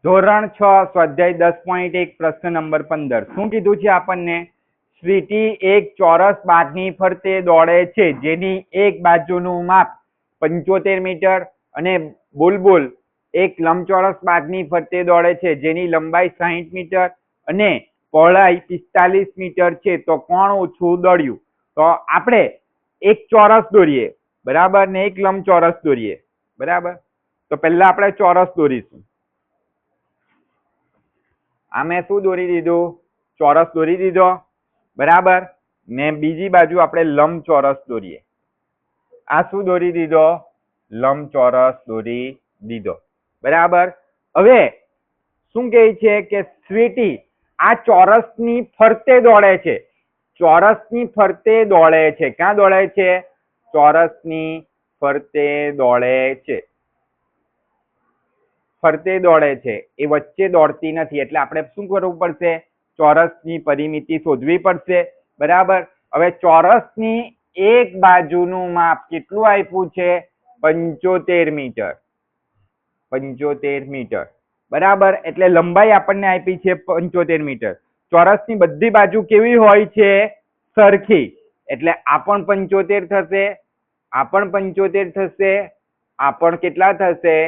ધોરણ 6 સ્વાધ્યાય 10.1 પ્રશ્ન નંબર 15 શું કીધું છે આપણને? સ્વીટી એક ચોરસ બાગની ફરતે દોડે છે જેની એક બાજુનું માપ 75 મીટર અને બુલબુલ એક લંબચોરસ બાગની ફરતે દોડે છે જેની લંબાઈ 60 મીટર અને પહોળાઈ 45 મીટર છે, તો કોણ ઓછું દોડ્યું? તો આપણે એક ચોરસ દોરીએ, બરાબર, ને એક લંબચોરસ દોરીએ, બરાબર. તો પહેલા આપણે ચોરસ દોરીશું. આ મેં શું દોરી દીધું? ચોરસ દોરી દીધો, બરાબર. ને બીજી બાજુ આપણે લંબચોરસ દોરીએ. આ શું દોરી દીધો? લંબચોરસ દોરી દીધો, બરાબર. હવે શું કહે છે કે સ્વીટી આ ચોરસની ફરતે દોડે છે. ચોરસની ફરતે દોડે છે. ક્યાં દોડે છે? ચોરસની ફરતે દોડે છે. ફરતે દોડે છે, એ વચ્ચે દોડતી નથી. એટલે આપણે શું કરવું પડશે? ચોરસની પરિમિતિ શોધવી પડશે, બરાબર. હવે ચોરસની એક બાજુનું માપ કેટલું આપ્યું છે? 75 મીટર. 75 મીટર, બરાબર. એટલે લંબાઈ આપણને આપી છે 75 મીટર. ચોરસની બધી બાજુ કેવી હોય છે? સરખી. એટલે આ પણ 75 થશે, આ પણ 75 થશે, આ પણ કેટલા થશે?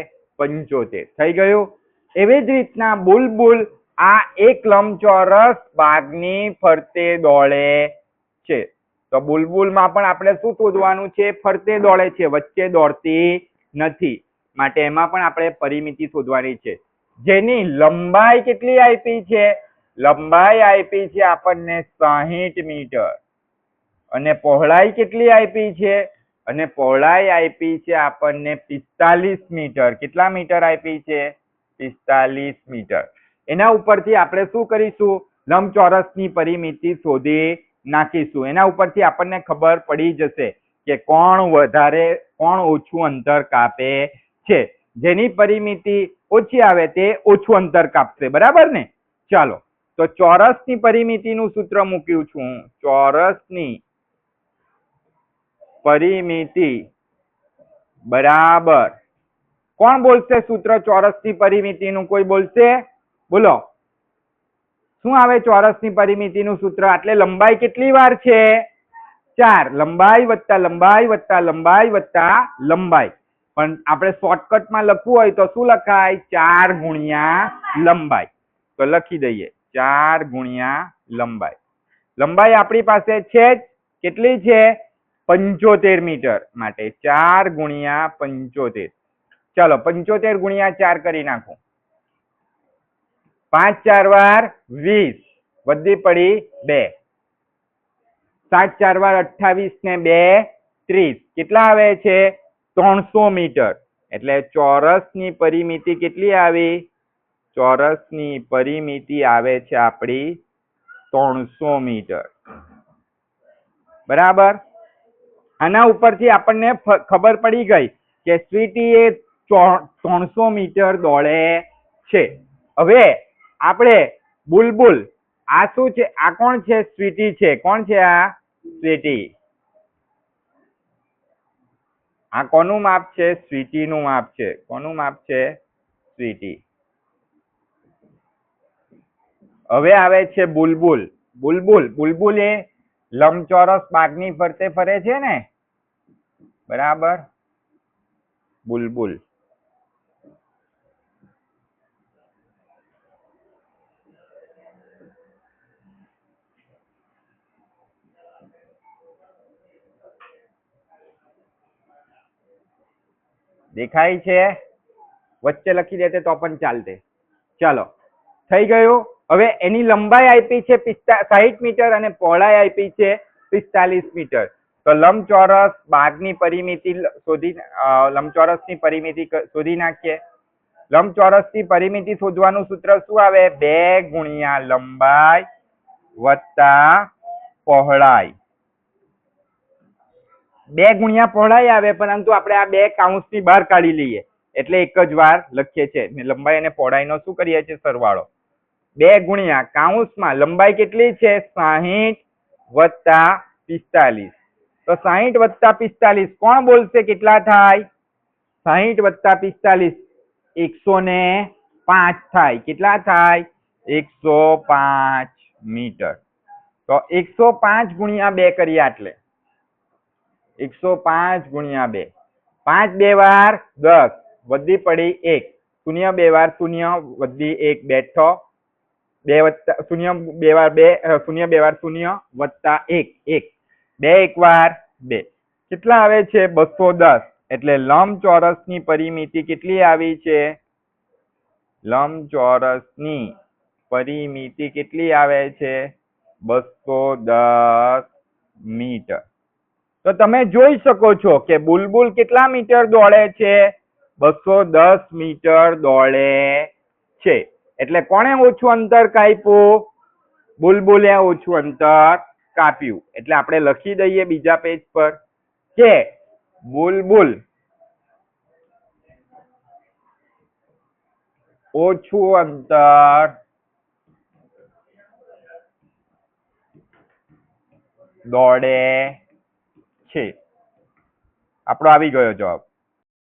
75. થઈ ગયું. એવી જ રીતના બુલબુલ આ એક લંબચોરસ બાગની ફરતે દોડે છે. તો બુલબુલમાં પણ આપણે શું શોધવાનું છે? ફરતે દોડે છે, વચ્ચે દોડતી નથી. માટે એમાં પણ આપણે પરિમિતિ શોધવાની છે. જેની લંબાઈ કેટલી આપી છે? લંબાઈ આપી છે આપણને 60 મીટર અને પહોળાઈ કેટલી આપી છે? અને પહોળાઈ આપી છે આપણને 45 મીટર. કેટલા મીટર આપી છે? 45 મીટર. એના ઉપરથી આપણે શું કરીશું? લંબચોરસની પરિમિતિ શોધી નાખીશું. એના ઉપરથી આપણને ખબર પડી જશે કે કોણ વધારે કોણ ઓછું અંતર કાપે છે. જેની પરિમિતિ ઓછી આવે તે ઓછું અંતર કાપશે, બરાબર ને? ચાલો, તો ચોરસની પરિમિતિનું સૂત્ર મૂક્યું છું. ચોરસની પરિમિતિ બરાબર. કોણ બોલશે સૂત્ર ચોરસની પરિમિતિનું? કોઈ બોલશે? બોલો. શું આવે ચોરસની પરિમિતિનું સૂત્ર? એટલે લંબાઈ કેટલી વાર છે? 4. લંબાઈ વત્તા લંબાઈ વત્તા લંબાઈ વત્તા લંબાઈ. પણ આપણે શોર્ટકટમાં લખવું હોય તો શું લખાય? 4 ગુણ્યા લંબાઈ. તો લખી દઈએ 4 ગુણ્યા લંબાઈ. લંબાઈ આપણી પાસે છે જ. કેટલી છે? 75 મીટર. માટે 4 ગુણ્યા 75. ચાલો 75 ગુણ્યા 4 કરી નાખો. 5 4 વાર 20, વધી પડી 2. 7 4 વાર 28 ને 2 30. કેટલા આવે છે? 300 મીટર. એટલે ચોરસની પરિમિતિ કેટલી આવી? ચોરસની પરિમિતિ આવે છે આપણી 300 મીટર, બરાબર. આના ઉપરથી આપણને ખબર પડી ગઈ કે સ્વીટી એ 300 મીટર દોડે છે. હવે આપણે બુલબુલ, આ શું છે? આ કોણ છે? સ્વીટી છે. કોણ છે આ? સ્વીટી. આ કોનું માપ છે? સ્વીટીનું માપ છે. કોનું માપ છે? સ્વીટી. હવે આવે છે બુલબુલ. બુલબુલ એ લંબચોરસ બાગની ફરતે ફરે છે ને, બરાબર. બુલબુલ દેખાય છે? વચ્ચે લખી દેતે તો પણ ચાલતે. ચાલો, થઈ ગયું. હવે એની લંબાઈ આપી છે 60 મીટર અને પહોળાઈ આપી છે 45 મીટર. તો લંબચોરસ બાગની પરિમિતિ લંબચોરસની પરિમિતિ શોધી નાખીએ. લંબચોરસની પરિમિતિ શોધવાનું સૂત્ર શું આવે? 2 ગુણ્યા લંબાઈ વત્તા પહોળાઈ. 2 ગુણ્યા પહોળાઈ આવે, પરંતુ આપણે આ 2 કૌંસની બહાર કાઢી લઈએ એટલે એક જ વાર લખીએ છીએ. લંબાઈ અને પહોળાઈનો શું કરીએ છીએ? સરવાળો. 2 ગુણ્યા કૌંસમાં લંબાઈ કેટલી છે? 60 વત્તા 45. તો 60 વત્તા 45 કોણ બોલશે? કેટલા થાય? 60 વત્તા 45 130. 5 થાય. કેટલા થાય? 105 મીટર. તો 105 ગુણ્યા 2 કરીએ એટલે 105 ગુણ્યા 2. 5 2 વાર 10 વધી પડી 1. 0 2 વાર 0 વધી 1 બેઠો 2 વત્તા 0 2 વાર 2 0 2 વાર 0 વત્તા 1 1 2 1 વાર 2. કેટલા આવે છે? 210. એટલે લંબચોરસની પરિમિતિ કેટલી આવી છે? લંબચોરસની પરિમિતિ કેટલી આવે છે? 210 મીટર. તો તમે જોઈ શકો છો કે બુલબુલ કેટલા મીટર દોડે છે? 210 મીટર દોડે છે. એટલે કોણે ઓછું અંતર કાપ્યું? બુલબુલે ઓછું અંતર કાપ્યું. એટલે આપણે લખી દઈએ બીજા પેજ પર કે બુલબુલ ઓછું અંતર દોડે છે. આપણો આવી ગયો જવાબ.